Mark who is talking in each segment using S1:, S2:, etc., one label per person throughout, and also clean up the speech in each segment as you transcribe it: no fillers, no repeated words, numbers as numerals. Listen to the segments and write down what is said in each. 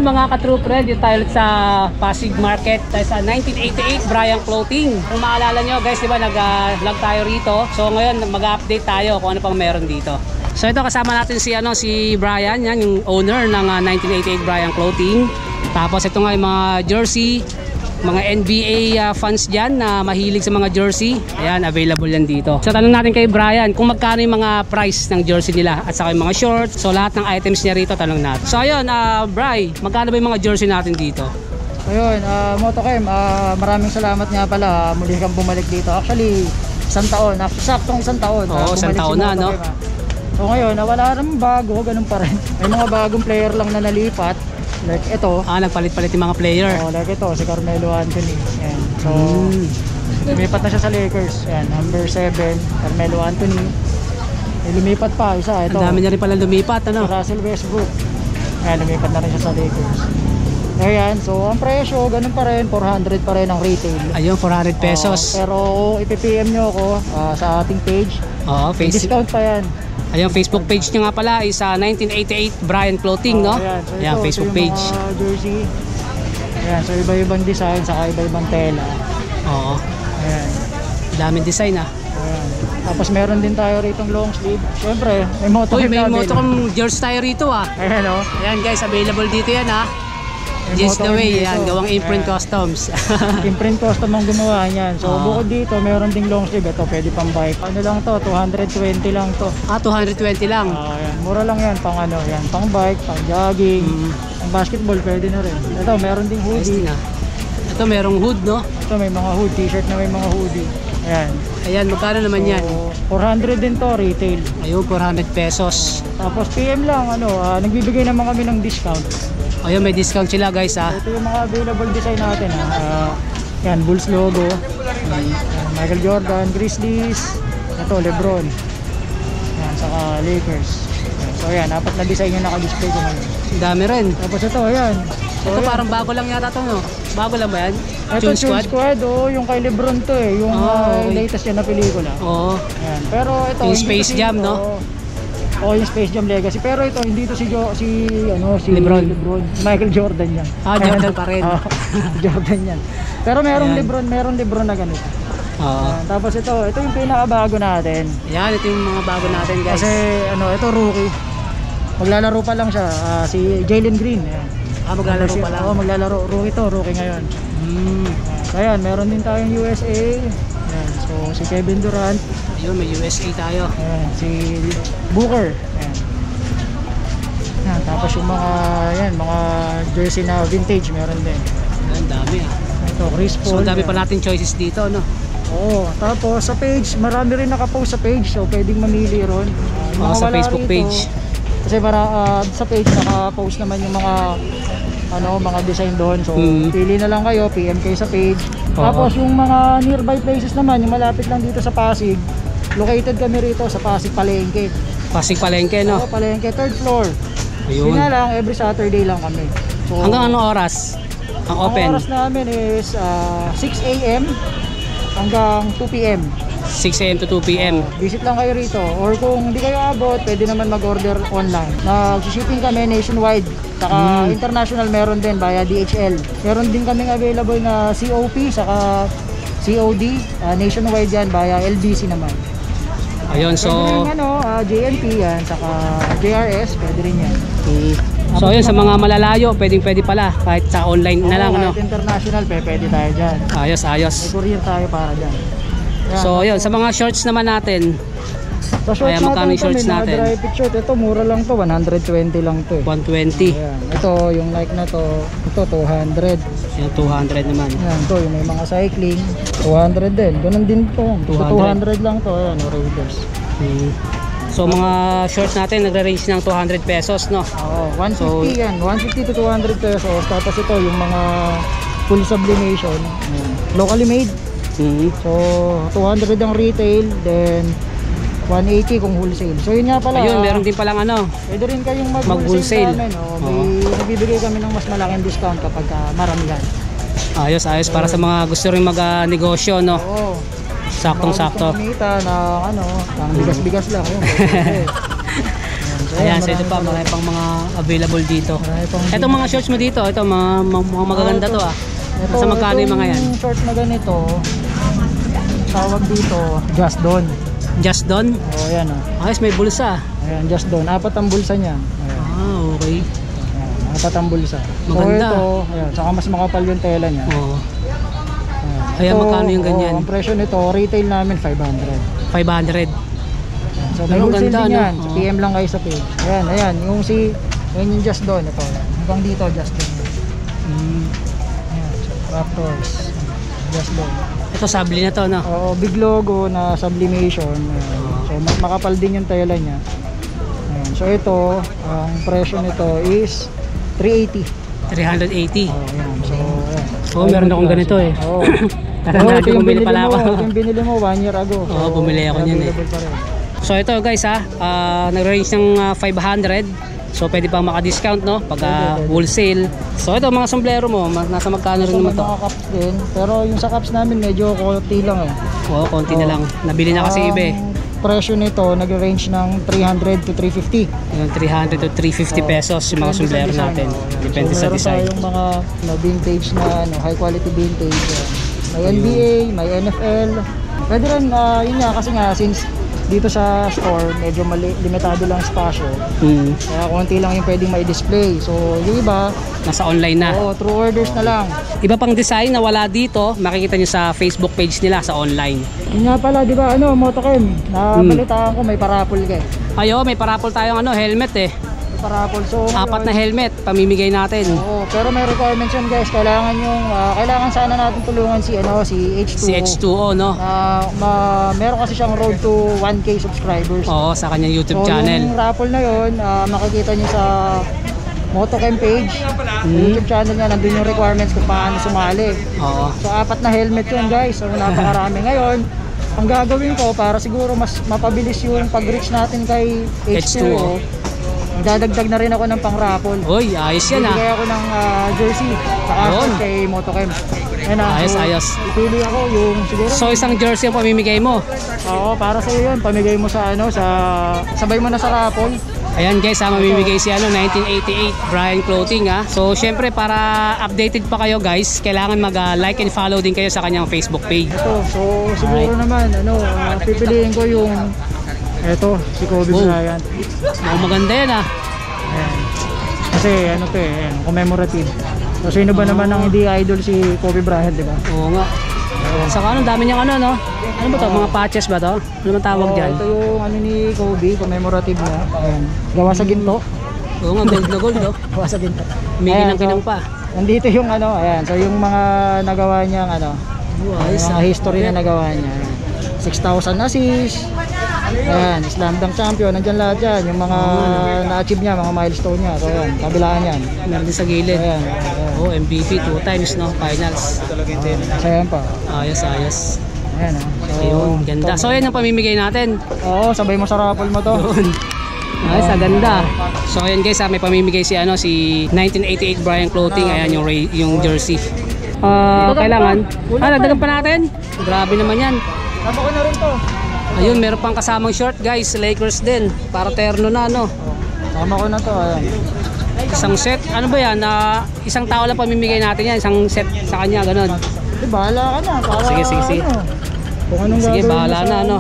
S1: ayun mga ka-trooper, dito tayo sa Pasig Market, tayo sa 1988 Brian Clothing. Kung maalala nyo guys, diba nag-vlog tayo rito. So ngayon mag-update tayo kung ano pang meron dito. So ito kasama natin si Brian, yan yung owner ng 1988 Brian Clothing. Tapos ito nga yung mga jersey, mga NBA fans dyan na mahilig sa mga jersey. Ayan, available yan dito. So tanong natin kay Brian kung magkano yung mga price ng jersey nila at saka yung mga shorts. So lahat ng items niya rito tanong natin. So ayun, Bri, magkano ba yung mga jersey natin dito?
S2: Ayun, Motochem, maraming salamat nga pala. Muli kang bumalik dito. Actually, isang taon, saktong isang taon.
S1: Oo, isang taon na, no?
S2: So ngayon, wala naman bago, ganun pa rin. May mga bagong player lang na nalipat. Like ito.
S1: Nagpalit-palit yung mga player.
S2: Like ito, si Carmelo Anthony. Ayan. So, lumipat na siya sa Lakers. Ayan, number 7, Carmelo Anthony. Lumipat pa, isa. Ito.
S1: Ang dami niya rin pala lumipat, ano?
S2: Si Russell Westbrook. Ayan, lumipat na rin siya sa Lakers. Ayan, so ang presyo, ganun pa rin, 400 pa rin ang retail.
S1: Ayun, 400 pesos.
S2: Pero ipi-PM nyo ako sa ating page. Discount pa yan.
S1: Ayun, Facebook page nyo nga pala is 1988 Brian Clothing, no?
S2: Ayan, so
S1: ayan
S2: ito,
S1: Facebook
S2: ito
S1: page.
S2: Jersey. Ayan, so iba-ibang design, saka iba-ibang tela.
S1: Oo.
S2: Ayan.
S1: Daming design,
S2: Ayan. Tapos meron din tayo rito long sleeve. Siyempre, may Motochem
S1: may Motochem jersey tayo rito,
S2: Ayan, o.
S1: Ayan guys, available dito yan, Just the way, yan, gawang imprint customs.
S2: Imprint custom ang gumawa niyan. So bukod dito, meron ding long sleeve. Ito, pwede pang bike. Ano lang to, 220 lang to.
S1: 220 lang.
S2: Ayan. Mura lang yan, pang ano, yan, pang bike, pang jogging, pang basketball, pwede na rin. Ito, meron ding hoodie.
S1: Ito, merong hood, no?
S2: Ito, may mga hood, t-shirt na may mga hoodie. Ayan.
S1: Ayan, magkano naman yan?
S2: 400 din to, retail.
S1: Ayun, 400 pesos.
S2: Tapos PM lang, nagbibigay naman kami ng discount.
S1: Ayun, may discount sila guys,
S2: Ito yung mga available design natin, yan, Bulls logo, Michael Jordan, Grizzlies, ito, Lebron, yan, saka Lakers. So yan, apat na design yung naka-display ko ngayon.
S1: Dami rin.
S2: Tapos ito, ayan. So,
S1: ito parang bago lang yata ito, no? Bago lang ba yan?
S2: Ito, Tune Squad, yung kay Lebron to yung latest yan na pelikula.
S1: Oo.
S2: Yan. Pero ito,
S1: yung Space Jam, no?
S2: Yung Space Jam Legacy. Pero ito, hindi to si
S1: Lebron.
S2: Michael Jordan yan.
S1: Jordan pa rin.
S2: Jordan yan. Pero meron Lebron na ganito. Tapos ito yung pinakabago natin.
S1: Yan, ito yung mga bago natin guys.
S2: Kasi ito rookie. Maglalaro pa lang siya, si Jalen Green. Ayan.
S1: Maglalaro pa lang.
S2: Maglalaro. Rookie ngayon. Ayan, meron din tayong USA. Ayan, so si Kevin Durant.
S1: Ayun, may USA tayo.
S2: Ayan, si Booker. Ayan. Ayan, tapos yung mga jersey na vintage meron din.
S1: Ang dami
S2: Ito, Chris Paul.
S1: So dami pa natin choices dito, no?
S2: Oo, tapos sa page, marami rin nakapost sa page. So pwedeng mamili ron.
S1: Sa Facebook page.
S2: Kasi sa page naka-post naman yung mga design doon. So pili na lang kayo, PM kayo sa page. Tapos yung mga nearby places naman, yung malapit lang dito sa Pasig. Located kami rito sa Pasig Palengke.
S1: Pasig Palengke, no?
S2: Palengke, 3rd floor.
S1: Ayun.
S2: Yun na lang, every Saturday lang kami. So,
S1: hanggang anong oras ang open?
S2: Ang oras namin is 6 AM hanggang 2 PM.
S1: 6 AM to 2 PM.
S2: Visit lang kayo rito. Or kung hindi kayo abot, pwede naman mag-order online. Nag-shipping kami nationwide. Saka international meron din via DHL. Meron din kaming available na COP, saka COD. Nationwide yan via LBC naman.
S1: Ayun, so
S2: pwede rin JNP yan, saka JRS, pwede rin yan.
S1: So ayun, sa mga malalayo, pwede pala kahit sa online na lang,
S2: kahit international, pwede tayo dyan.
S1: Ayos.
S2: May courier tayo para dyan.
S1: So ayun, sa mga shorts naman natin.
S2: Sa shorts
S1: magkano
S2: natin,
S1: shorts natin?
S2: Dry fit short, ito mura lang to, 120 lang to.
S1: 120.
S2: Ayan. Ito, yung Nike na to, ito 200.
S1: Yung 200 naman.
S2: Ayan, to, yung may mga cycling, 200 din. Ganun din to. 200 lang to, ayan, Raiders.
S1: So mga shorts natin nagre-range ng 200 pesos, no?
S2: Oo, 150 yan, 150 to 200 pesos. Tapos ito, yung mga full sublimation, locally made. So 200 ang retail, then 180 kung wholesale. So yun nga pala.
S1: Ayun, meron din palang
S2: pwede rin kayong mag-wholesale namin. May nagbibigay kami ng mas malaking discount kapag maramihan.
S1: Ayos para sa mga gusto rin mag-negosyo, no?
S2: Oo.
S1: Saktong-sakto.
S2: Kumita na bigas-bigas lang. Yun,
S1: Ayan, so ito pa, marami pang mga available dito.
S2: Marami pang
S1: Itong mga shorts mo dito, ito mga magaganda to ah. Sa magkano yung mga yan?
S2: Itong short na ganito, tawag dito, Just Don.
S1: Just Don?
S2: O, ayan o.
S1: Ayos, may bulsa.
S2: Ayan, Just Don. 4 ang bulsa niya. Ayan.
S1: Okay.
S2: Ayan, 4 ang bulsa.
S1: Maganda.
S2: So ito, ayan, saka mas makapal yung tela niya.
S1: Oo. Ayan, magkano yung ganyan?
S2: Ang presyo nito, retail namin 500.
S1: 500.
S2: So may
S1: Pero
S2: wholesale
S1: ganda,
S2: din yan.
S1: no?
S2: So, PM lang kayo sa page. Ayan, ayan. Yung yung Just Don. Ito. Hanggang dito, Just Don. Ayan, so, Raptors. Just Don.
S1: Ito, sabli na to, no?
S2: Oo, big logo na sublimation. Ayan. So mas makapal din yung tela niya. Ayan. So ito, ang presyo nito is 380.
S1: 380.
S2: Oh, ayan. So, ayan.
S1: Oo, meron akong ganito eh.
S2: Oo.
S1: Tara
S2: Oo,
S1: na,
S2: ito yung
S1: bumili pala
S2: mo.
S1: ako.
S2: Ito yung binili mo 1 year ago.
S1: Oo, bumili ako niyan eh.
S2: available pa rin.
S1: So ito guys ha, nag-range ng 500. So pwede pa maka-discount no pag wholesale. So ito mga sombrero mo, nasa magkano rin
S2: So,
S1: naman
S2: may
S1: to?
S2: mga cups din. Pero yung sa cups namin medyo konti lang eh.
S1: Oo, konti na lang. Nabili na kasi iba eh.
S2: Ang presyo nito nag-range ng 300 to 350.
S1: Yung 300 to 350 pesos yung mga sombrero natin. Depende sa design.
S2: So meron tayong mga vintage na high quality vintage. May NBA, may NFL. Pwede rin, yun nga kasi nga since dito sa store medyo limitado lang spasyo. Kaya konti lang yung pwedeng mai-display. So yung iba
S1: Nasa online na.
S2: Oo, through orders na lang.
S1: Iba pang design na wala dito, makikita nyo sa Facebook page nila sa online.
S2: Yun nga pala, di ba, Motochem, nabalitaan ko may parapol ka eh.
S1: Ayo, may parapol tayong helmet eh.
S2: May parapol. So,
S1: 4 na helmet, pamimigay natin.
S2: Oo, pero may requirements yun guys. Kailangan sana natin tulungan si H2O.
S1: Si H2O, no?
S2: Meron kasi siyang road to 1K subscribers.
S1: Oo, sa kanyang YouTube
S2: So,
S1: channel.
S2: yung raffle na yun, makikita nyo sa Motochem page. YouTube channel niya, nandun yung requirements kung paano sumali.
S1: Oo.
S2: So 4 na helmet yun guys. So napakarami ngayon. Ang gagawin ko para siguro mas mapabilis yung pag-reach natin kay H2O. Magdadagdag na rin ako ng pang-raffle.
S1: Uy, ayos yan
S2: Bibigay ako ng jersey saka
S1: Yun.
S2: kay Motochem.
S1: Ayos, ayos.
S2: Ipili ako yung siguro.
S1: So isang jersey ang pamimigay mo.
S2: Oo, para sa iyo yun. Pamigay mo sa sabay mo na sa raffle.
S1: Ayan guys, mamimigay si 1988 Brian Clothing ha. So syempre para updated pa kayo guys, kailangan mag-like and follow din kayo sa kanyang Facebook page.
S2: Ito, so siguro naman pipiliin ko yung si Kobe Bryant.
S1: Maganda yan ha.
S2: Ayan. Kasi commemorative. So sino ba naman ang hindi idol si Kobe Bryant, di ba?
S1: Oo nga. Saka dami niyang no? Ano ba to? Mga patches ba to? Ano man tawag dyan?
S2: Ito yung ni Kobe, commemorative na. Ayan. Gawa sa ginto.
S1: Oo nga, gold na gold no?
S2: Gawa sa ginto.
S1: May
S2: Ayan,
S1: kinang pa.
S2: Nandito yung ayan. So yung mga nagawa niyang
S1: Ayos
S2: mga history na nagawa niya. 6,000 assists. Ayan, slam dunk champion, nandyan lahat yan. Yung mga na-achieve niya, mga milestone niya. So ayan, kabilaan yan.
S1: Meron din sa gilid.
S2: Ayan.
S1: Oh, MVP 2 times no? Finals.
S2: Ayan pa.
S1: Ayos, ayos.
S2: Ayan So,
S1: Ayun, ganda. So yan ang pamimigay natin.
S2: Oo, sabay mo sa raffle mo to.
S1: Yun. Ayos, ganda. So ayan guys, may pamimigay si 1988 Brian Clothing. Ayan yung jersey. Kailangan. Nagdagan pa natin. Grabe naman yan.
S2: Tama ko na rin to.
S1: Ayun, meron pang kasamang short guys. Lakers din. Para terno na
S2: Tama ko na to. Ayan.
S1: Isang set. Ano ba yan? Isang tao lang pamimigay natin yan. Isang set sa kanya, ganun.
S2: Bahala ka na. Para,
S1: Sige.
S2: Kung anong
S1: Sige,
S2: gagawin mo
S1: bahala
S2: sa,
S1: na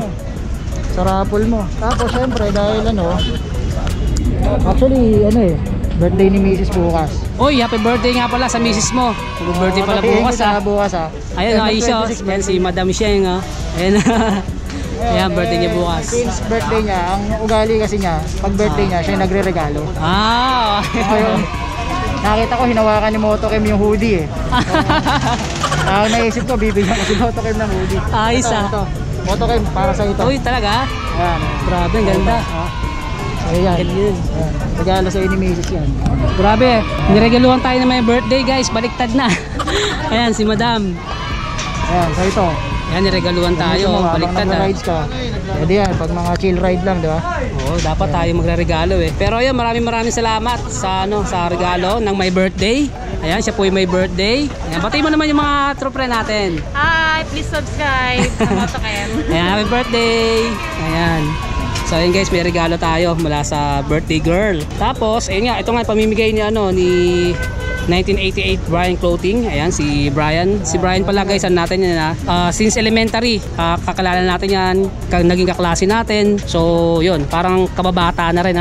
S2: sa raffle mo. Tapos syempre dahil actually birthday ni Mrs. bukas.
S1: Oy, happy birthday nga pala sa misis mo. Happy birthday pala bukas ha.
S2: Bukas ha.
S1: Ayun, Aisha. Yan si Madam Sheng ha. Ayan. Ayan, birthday niya bukas.
S2: Since birthday niya, ang ugali kasi niya, pag birthday niya, siya yung nagre-regalo. Ngayon, nakita ko hinawakan ni Motochem yung hoodie naisip ko, bibigyan ko si Motochem ng hoodie.
S1: Ayos
S2: ito. Motochem, para sa ito.
S1: Uy, talaga?
S2: Ayan.
S1: Grabe, ang ganda.
S2: Ayan. Regalo sa ni Mrs. yan.
S1: Grabe, niregaluhan tayo na may birthday guys, baliktad na. Ayan, si Madam.
S2: Ayan, so ito.
S1: Ayan, niregaluhan tayo, baliktad ha.
S2: Rides ka. Pwede yan, pag mga chill ride lang, di ba?
S1: Oo, dapat tayo magre-regalo eh. Pero ayun, maraming salamat sa regalo ng my birthday. Ayan, siya po yung may birthday. Ayan, batiin mo naman yung mga true friend natin.
S3: Hi, please subscribe sa Motochem.
S1: Ayan, happy birthday. Ayan. So ayun guys, may regalo tayo mula sa birthday girl. Tapos ayun nga, ito nga pamimigay ni ni 1988 Brian Clothing. Ayan si Brian. Si Brian pala guys, natin yan since elementary. Kakilala natin yan, naging kaklase natin. So yun, parang kababata na rin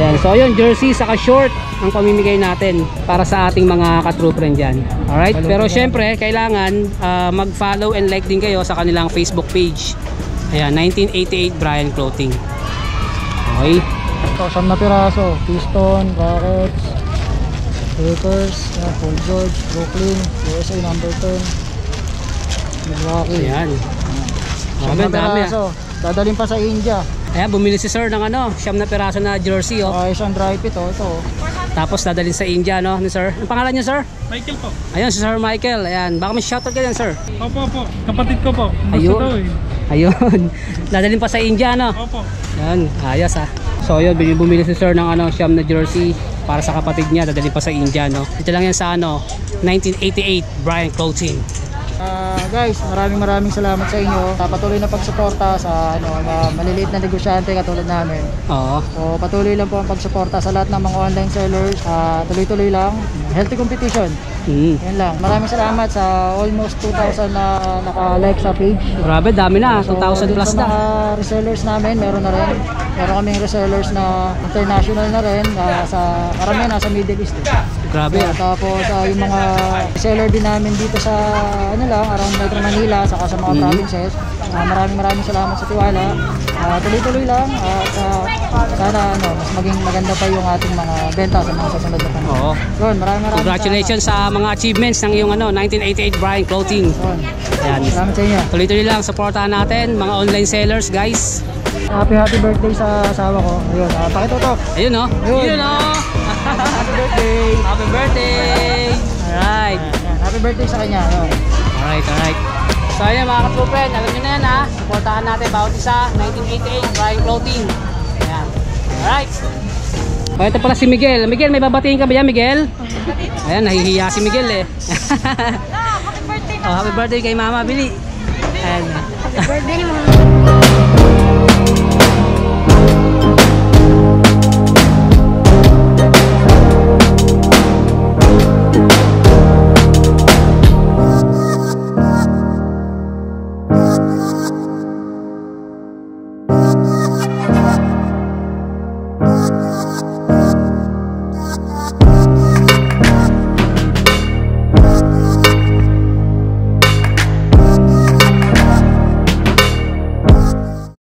S1: Ayan, so yun, jersey saka short ang pamimigay natin para sa ating mga ka-true friend dyan. Alright, pero syempre kailangan mag-follow and like din kayo sa kanilang Facebook page. Ayan, 1988 Brian Clothing. Okay.
S2: Ito, 10 na piraso. Piston, Rockets, Lakers, Paul George, Brooklyn, USA number 10, Milwaukee.
S1: Ayan.
S2: Dami,
S1: Dami
S2: dadalhin pa sa India.
S1: Ayan, bumili si sir ng 9 na piraso na jersey
S2: Isang dry fit ito.
S1: Tapos dadalhin sa India ni sir. Ang pangalan niyo sir?
S3: Michael po.
S1: Ayun si Sir Michael. Ayan, baka may shoutout ka dyan sir.
S3: Opo. Kapatid ko po.
S1: Ayun.
S3: Gusto daw
S1: Ayun. Dadalhin pa sa India
S3: Opo.
S1: Ayan, ayos So yun, bumili si sir ng siyam na jersey para sa kapatid niya, dadalhin pa sa India Ito lang yan sa 1988 Brian Clothing.
S2: Guys, maraming salamat sa inyo. Patuloy na pagsuporta sa maliliit na negosyante katulad namin.
S1: Oo.
S2: So patuloy lang po ang pagsuporta sa lahat ng mga online sellers. Tuloy-tuloy lang. Healthy competition. Yan lang. Maraming salamat sa almost 2,000 na naka-like sa page.
S1: Grabe, dami na.
S2: So,
S1: 2,000 plus
S2: sa
S1: na.
S2: mga resellers namin, meron na rin. Meron kaming resellers na international na rin. Karamihan nasa Middle East.
S1: Grabe
S2: Tapos yung mga reseller din namin dito sa around Metro Manila saka sa mga provinces. Maraming salamat sa tiwala. Tuloy-tuloy lang at sana mas maging maganda pa yung ating mga benta sa mga susunod na panahon.
S1: Oo.
S2: Yun, maraming
S1: Congratulations sa mga achievements ng iyong 1988 Brian Clothing.
S2: Ayan. Salamat sa inyo.
S1: Tuloy-tuloy lang, supportahan natin mga online sellers guys.
S2: Happy birthday sa asawa ko. Ayun, pakitutok.
S1: Ayun Yun
S2: Happy birthday.
S1: Happy birthday. Alright.
S2: Ayan, happy birthday sa kanya. Ayun.
S1: Alright. So ayun mga ka-true friend, alam nyo na yan supportahan natin bawat isa, 1988 Brian Clothing. Ayan. Alright. O ito pala si Miguel. Miguel, may babatiin ka ba yan Miguel? Ayan, nahihiya si Miguel
S4: Happy birthday.
S1: Happy birthday kay Mama Billy. Ayan.
S4: Happy birthday, Mama.